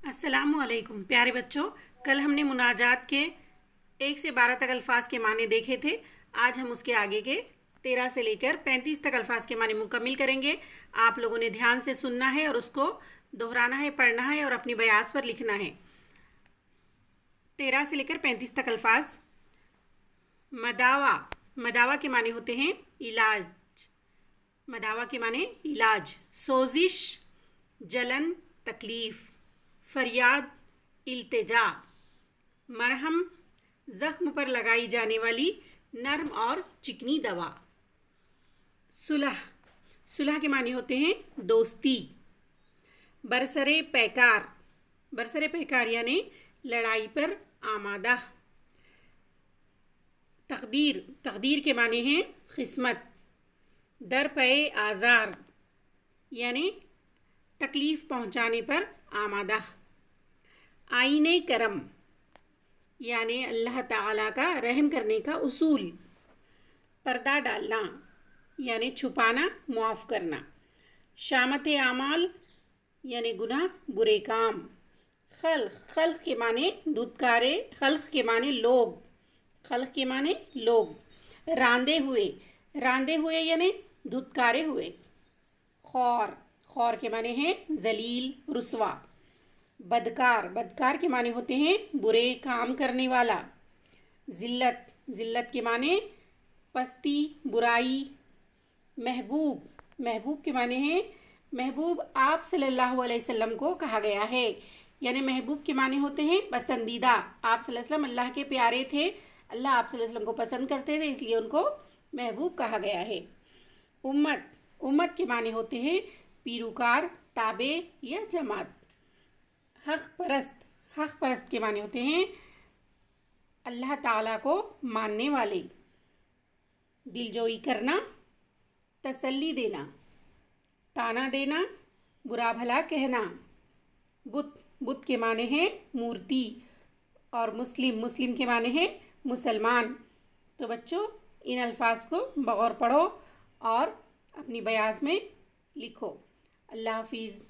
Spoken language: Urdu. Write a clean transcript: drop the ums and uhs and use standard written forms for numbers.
السلام علیکم پیارے بچوں، کل ہم نے مناجات کے 1 سے 12 تک الفاظ کے معنی دیکھے تھے۔ آج ہم اس کے آگے کے 13 سے لے کر 35 تک الفاظ کے معنی مکمل کریں گے۔ آپ لوگوں نے دھیان سے سننا ہے اور اس کو دہرانا ہے، پڑھنا ہے اور اپنی بیاض پر لکھنا ہے۔ 13 سے لے کر 35 تک الفاظ۔ مداوا، مداوا کے معنی ہوتے ہیں علاج۔ مداوا کے معنی علاج۔ سوزش، جلن، تکلیف۔ فریاد، التجا۔ مرہم، زخم پر لگائی جانے والی نرم اور چکنی دوا۔ صلح، صلح کے معنی ہوتے ہیں دوستی۔ برسرِ پیکار، برسرِ پیکار یعنی لڑائی پر آمادہ۔ تقدیر، تقدیر کے معنی ہیں قسمت۔ درپے آزار یعنی تکلیف پہنچانے پر آمادہ۔ آئین کرم یعنی اللہ تعالیٰ کا رحم کرنے کا اصول۔ پردہ ڈالنا یعنی چھپانا، معاف کرنا۔ شامت اعمال یعنی گناہ، برے کام۔ خلق، خلق کے معنی دھتکارے، خلق کے معنی لوگ، خلق کے معنی لوگ۔ راندے ہوئے، راندے ہوئے یعنی دھتکارے ہوئے۔ خور، خور کے معنی ہیں ذلیل، رسوا۔ بدکار، بدکار کے معنی ہوتے ہیں برے کام کرنے والا۔ ذلت، ذلت کے معنی پستی، برائی۔ محبوب، محبوب کے معنی ہیں محبوب آپ صلی اللہ علیہ وسلم کو کہا گیا ہے، یعنی محبوب کے معنی ہوتے ہیں پسندیدہ۔ آپ صلی اللہ علیہ وسلم اللہ کے پیارے تھے، اللہ آپ صلی اللہ علیہ وسلم کو پسند کرتے تھے، اس لیے ان کو محبوب کہا گیا ہے۔ امت، امت کے معنی ہوتے ہیں پیروکار، تابع یا جماعت۔ حق پرست، حق پرست کے معنی ہوتے ہیں اللہ تعالیٰ کو ماننے والے۔ دلجوئی کرنا، تسلی دینا۔ تانا دینا، برا بھلا کہنا۔ بت، بت کے معنی ہیں مورتی۔ اور مسلم، مسلم کے معنی ہیں مسلمان۔ تو بچوں ان الفاظ کو بغور پڑھو اور اپنی بیاض میں لکھو۔ اللہ حافظ۔